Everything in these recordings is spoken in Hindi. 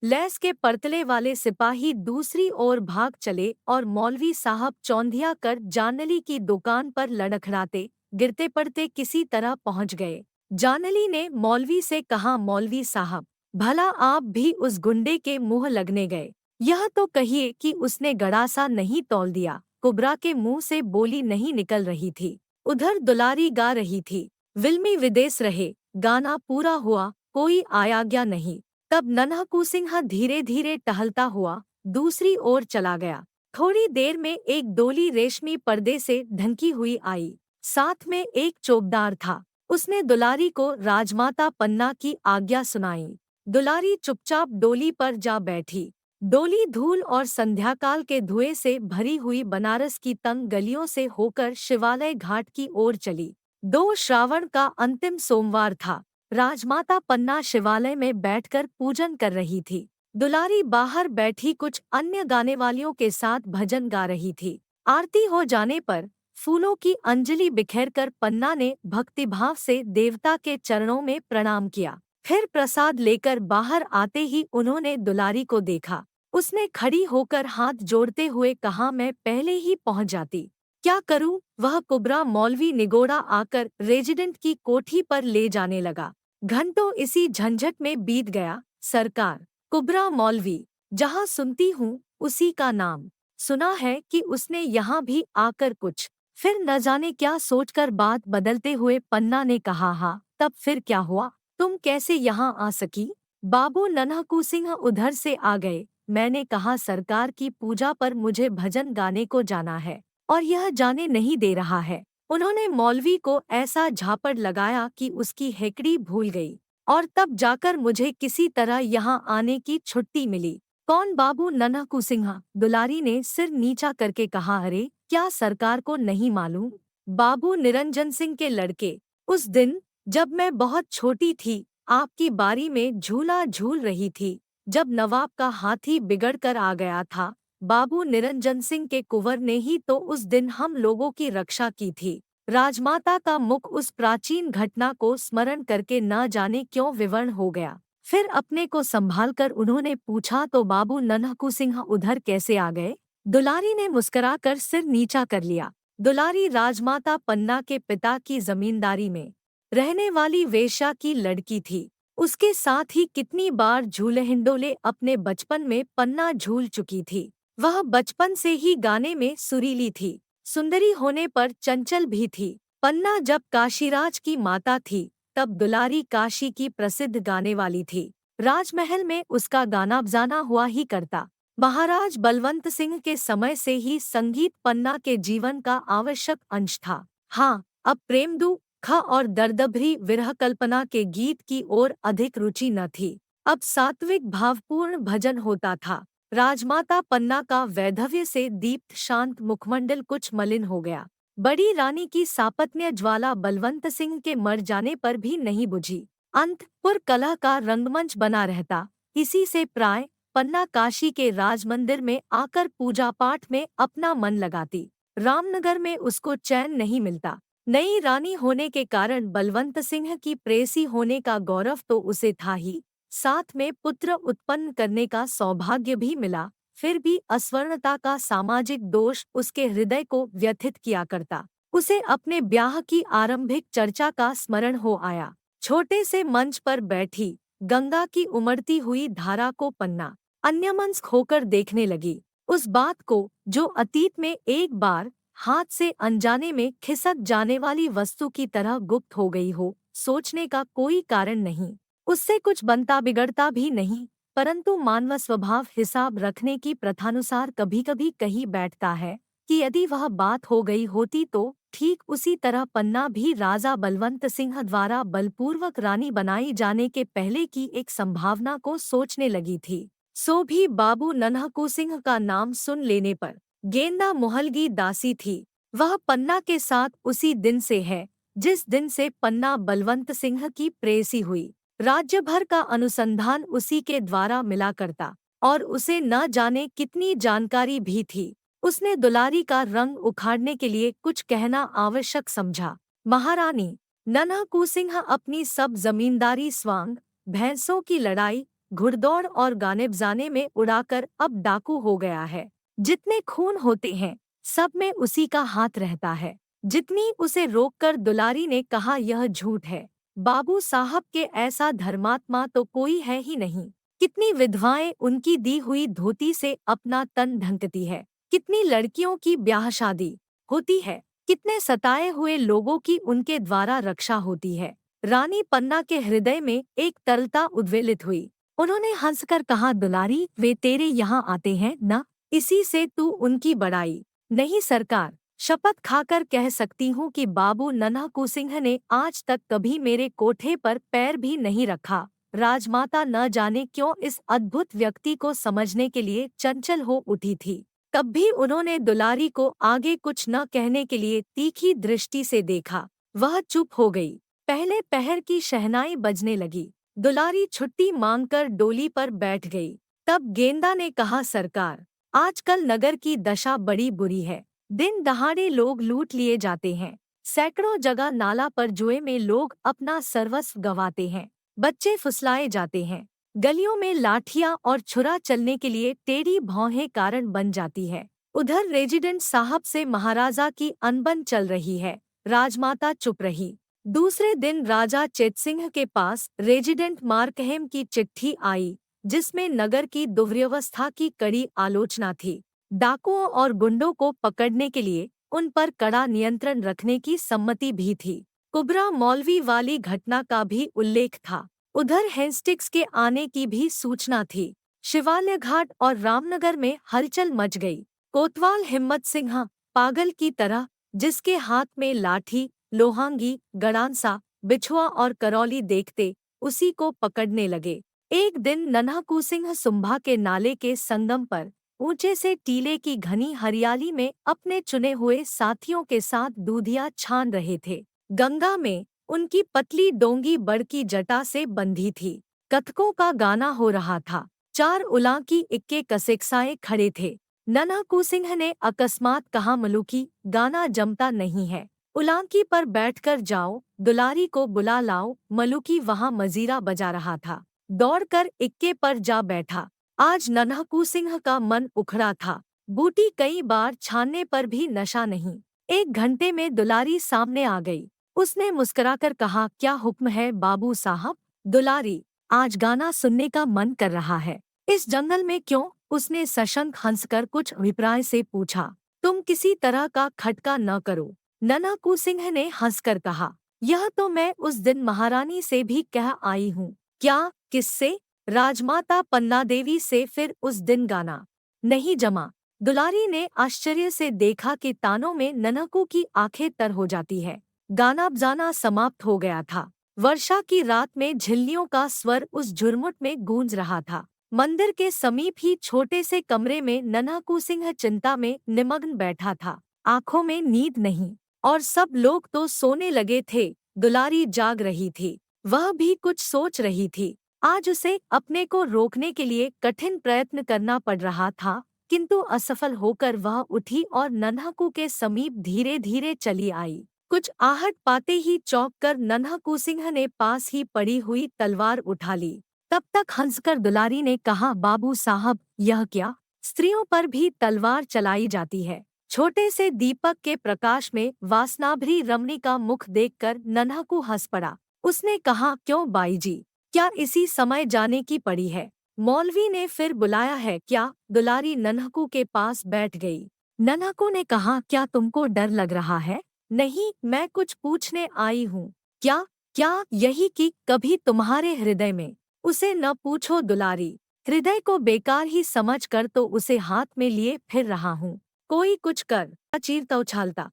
लैस के परतले वाले सिपाही दूसरी ओर भाग चले और मौलवी साहब चौंधिया कर जानली की दुकान पर लड़खड़ाते गिरते पड़ते किसी तरह पहुंच गए। जानली ने मौलवी से कहा, मौलवी साहब, भला आप भी उस गुंडे के मुंह लगने गए? यह तो कहिए कि उसने गड़ासा नहीं तौल दिया। कुबरा के मुंह से बोली नहीं निकल रही थी। उधर दुलारी गा रही थी, विल्मी विदेश रहे। गाना पूरा हुआ, कोई आया गया नहीं। तब नन्हा सिंह धीरे धीरे टहलता हुआ दूसरी ओर चला गया। थोड़ी देर में एक डोली रेशमी पर्दे से ढंकी हुई आई। साथ में एक चौकीदार था। उसने दुलारी को राजमाता पन्ना की आज्ञा सुनाई। दुलारी चुपचाप डोली पर जा बैठी। डोली धूल और संध्याकाल के धुएं से भरी हुई बनारस की तंग गलियों से होकर शिवालय घाट की ओर चली। 2 श्रावण का अंतिम सोमवार था। राजमाता पन्ना शिवालय में बैठकर पूजन कर रही थी। दुलारी बाहर बैठी कुछ अन्य गाने वालियों के साथ भजन गा रही थी। आरती हो जाने पर फूलों की अंजलि बिखेरकर पन्ना ने भक्तिभाव से देवता के चरणों में प्रणाम किया। फिर प्रसाद लेकर बाहर आते ही उन्होंने दुलारी को देखा। उसने खड़ी होकर हाथ जोड़ते हुए कहा, मैं पहले ही पहुंच जाती। क्या करूं? वह कुबरा मौलवी निगोड़ा आकर रेजिडेंट की कोठी पर ले जाने लगा। घंटों इसी झंझट में बीत गया। सरकार, कुबरा मौलवी, जहाँ सुनती हूँ उसी का नाम। सुना है कि उसने यहाँ भी आकर कुछ। फिर न जाने क्या सोचकर बात बदलते हुए पन्ना ने कहा, हाँ, तब फिर क्या हुआ? तुम कैसे यहाँ आ सकी? बाबू नन्हा सिंह उधर से आ गए। मैंने कहा, सरकार की पूजा पर मुझे भजन गाने को जाना है और यह जाने नहीं दे रहा है। उन्होंने मौलवी को ऐसा झापड़ लगाया कि उसकी हेकड़ी भूल गई और तब जाकर मुझे किसी तरह यहाँ आने की छुट्टी मिली। कौन बाबू नन्हा सिंह? दुलारी ने सिर नीचा करके कहा, अरे क्या सरकार को नहीं मालूम? बाबू निरंजन सिंह के लड़के। उस दिन जब मैं बहुत छोटी थी, आपकी बारी में झूला झूल रही थी, जब नवाब का हाथी बिगड़ कर आ गया था। बाबू निरंजन सिंह के कुंवर ने ही तो उस दिन हम लोगों की रक्षा की थी। राजमाता का मुख उस प्राचीन घटना को स्मरण करके न जाने क्यों विवर्ण हो गया। फिर अपने को संभालकर उन्होंने पूछा, तो बाबू नन्हा सिंह उधर कैसे आ गए? दुलारी ने मुस्कुराकर सिर नीचा कर लिया। दुलारी राजमाता पन्ना के पिता की जमींदारी में रहने वाली वेश्या की लड़की थी। उसके साथ ही कितनी बार झूले हिंडोले अपने बचपन में पन्ना झूल चुकी थी। वह बचपन से ही गाने में सुरीली थी। सुंदरी होने पर चंचल भी थी। पन्ना जब काशीराज की माता थी, तब दुलारी काशी की प्रसिद्ध गाने वाली थी। राजमहल में उसका गाना बजाना हुआ ही करता। महाराज बलवंत सिंह के समय से ही संगीत पन्ना के जीवन का आवश्यक अंश था। हाँ, अब प्रेम दुख और दर्दभरी विरह कल्पना के गीत की ओर अधिक रुचि न थी। अब सात्विक भावपूर्ण भजन होता था। राजमाता पन्ना का वैधव्य से दीप्त शांत मुखमंडल कुछ मलिन हो गया। बड़ी रानी की सापत्न्य ज्वाला बलवंत सिंह के मर जाने पर भी नहीं बुझी। अंतपुर कलह का रंगमंच बना रहता। इसी से प्राय पन्ना काशी के राजमंदिर में आकर पूजा पाठ में अपना मन लगाती। रामनगर में उसको चैन नहीं मिलता। नई रानी होने के कारण बलवंत सिंह की प्रेसी होने का गौरव तो उसे था ही, साथ में पुत्र उत्पन्न करने का सौभाग्य भी मिला। फिर भी अस्वर्णता का सामाजिक दोष उसके हृदय को व्यथित किया करता। उसे अपने ब्याह की आरंभिक चर्चा का स्मरण हो आया। छोटे से मंच पर बैठी गंगा की उमड़ती हुई धारा को पन्ना अन्यमनस्क होकर देखने लगी। उस बात को जो अतीत में एक बार हाथ से अनजाने में खिसक जाने वाली वस्तु की तरह गुप्त हो गई हो, सोचने का कोई कारण नहीं। उससे कुछ बनता बिगड़ता भी नहीं, परंतु मानव स्वभाव हिसाब रखने की प्रथानुसार कभी कभी कही बैठता है कि यदि वह बात हो गई होती तो ठीक उसी तरह पन्ना भी राजा बलवंत सिंह द्वारा बलपूर्वक रानी बनाई जाने के पहले की एक संभावना को सोचने लगी थी। सो भी बाबू नन्हा सिंह का नाम सुन लेने पर गेंदा मुहलगी दासी थी। वह पन्ना के साथ उसी दिन से है जिस दिन से पन्ना बलवंत सिंह की प्रेयसी हुई। राज्य भर का अनुसंधान उसी के द्वारा मिला करता और उसे न जाने कितनी जानकारी भी थी। उसने दुलारी का रंग उखाड़ने के लिए कुछ कहना आवश्यक समझा। महारानी, नन्हा सिंह अपनी सब जमींदारी स्वांग भैंसों की लड़ाई घुड़दौड़ और गाने बजाने में उड़ाकर अब डाकू हो गया है। जितने खून होते हैं सब में उसी का हाथ रहता है। जितनी उसे रोककर दुलारी ने कहा, यह झूठ है, बाबू साहब के ऐसा धर्मात्मा तो कोई है ही नहीं। कितनी विधवाएं उनकी दी हुई धोती से अपना तन ढंकती है, कितनी लड़कियों की ब्याह शादी होती है, कितने सताए हुए लोगों की उनके द्वारा रक्षा होती है। रानी पन्ना के हृदय में एक तरलता उद्वेलित हुई। उन्होंने हंसकर कहा, दुलारी, वे तेरे यहाँ आते हैं न, इसी से तू उनकी बड़ाई। नहीं सरकार, शपथ खाकर कह सकती हूँ कि बाबू नन्हा सिंह ने आज तक कभी मेरे कोठे पर पैर भी नहीं रखा। राजमाता न जाने क्यों इस अद्भुत व्यक्ति को समझने के लिए चंचल हो उठी थी। तब भी उन्होंने दुलारी को आगे कुछ न कहने के लिए तीखी दृष्टि से देखा। वह चुप हो गई। पहले पहर की शहनाई बजने लगी। दुलारी छुट्टी मांगकर डोली पर बैठ गई। तब गेंदा ने कहा, सरकार, आजकल नगर की दशा बड़ी बुरी है। दिन दहाड़े लोग लूट लिए जाते हैं। सैकड़ों जगह नाला पर जुए में लोग अपना सर्वस्व गंवाते हैं। बच्चे फुसलाए जाते हैं। गलियों में लाठियां और छुरा चलने के लिए टेढ़ी भौहें कारण बन जाती है। उधर रेजिडेंट साहब से महाराजा की अनबन चल रही है। राजमाता चुप रही। दूसरे दिन राजा चेतसिंह के पास रेजिडेंट मार्कहेम की चिट्ठी आई, जिसमें नगर की दुर्व्यवस्था की कड़ी आलोचना थी। डाकुओं और गुंडों को पकड़ने के लिए उन पर कड़ा नियंत्रण रखने की सम्मति भी थी। कुबरा मौलवी वाली घटना का भी उल्लेख था। उधर हेस्टिंग्स के आने की भी सूचना थी। शिवालय घाट और रामनगर में हलचल मच गई। कोतवाल हिम्मत सिंह पागल की तरह, जिसके हाथ में लाठी, लोहांगी, गड़ांसा, बिछुआ और करौली देखते उसी को पकड़ने लगे। एक दिन नन्हा सिंह सुंभा के नाले के संगम पर ऊंचे से टीले की घनी हरियाली में अपने चुने हुए साथियों के साथ दूधिया छान रहे थे। गंगा में उनकी पतली डोंगी बड़की जटा से बंधी थी। कथकों का गाना हो रहा था। चार उलांकी इक्के कसेकसाए खड़े थे। नन्हा सिंह ने अकस्मात कहा, मलुकी, गाना जमता नहीं है। उलांकी पर बैठकर जाओ, दुलारी को बुला लाओ। मलुकी वहां मजीरा बजा रहा था। दौड़कर इक्के पर जा बैठा। आज नन्हा सिंह का मन उखड़ा था। बूटी कई बार छानने पर भी नशा नहीं। 1 घंटे में दुलारी सामने आ गई। उसने मुस्कुराकर कहा, क्या हुक्म है बाबू साहब? दुलारी, आज गाना सुनने का मन कर रहा है। इस जंगल में क्यों? उसने सशंक हंसकर कुछ अभिप्राय से पूछा। तुम किसी तरह का खटका न करो। नन्हा सिंह ने हंसकर कहा, यह तो मैं उस दिन महारानी से भी कह आई हूँ। क्या? किससे? राजमाता पन्ना देवी से। फिर उस दिन गाना नहीं जमा। दुलारी ने आश्चर्य से देखा कि तानों में नन्हा की आंखें तर हो जाती है। गाना बजाना समाप्त हो गया था। वर्षा की रात में झिल्लियों का स्वर उस झुरमुट में गूंज रहा था। मंदिर के समीप ही छोटे से कमरे में नन्हा सिंह चिंता में निमग्न बैठा था। आंखों में नींद नहीं, और सब लोग तो सोने लगे थे। दुलारी जाग रही थी। वह भी कुछ सोच रही थी। आज उसे अपने को रोकने के लिए कठिन प्रयत्न करना पड़ रहा था, किंतु असफल होकर वह उठी और नन्हा के समीप धीरे धीरे चली आई। कुछ आहट पाते ही चौंक कर नन्हा सिंह ने पास ही पड़ी हुई तलवार उठा ली। तब तक हंसकर दुलारी ने कहा, बाबू साहब, यह क्या? स्त्रियों पर भी तलवार चलाई जाती है? छोटे से दीपक के प्रकाश में वासनाभरी रमणी का मुख देखकर नन्हा हंस पड़ा। उसने कहा, क्यों बाई जी, क्या इसी समय जाने की पड़ी है? मौलवी ने फिर बुलाया है क्या? दुलारी नन्हा के पास बैठ गई। नन्हा ने कहा, क्या तुमको डर लग रहा है? नहीं, मैं कुछ पूछने आई हूँ। क्या? क्या? यही कि कभी तुम्हारे हृदय में। उसे न पूछो दुलारी, हृदय को बेकार ही समझ कर तो उसे हाथ में लिए फिर रहा हूँ। कोई कुछ कर, चीरता उछालता।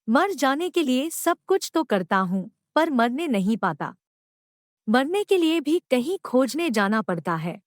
मर जाने के लिए सब कुछ तो करता हूँ, पर मरने नहीं पाता। मरने के लिए भी कहीं खोजने जाना पड़ता है।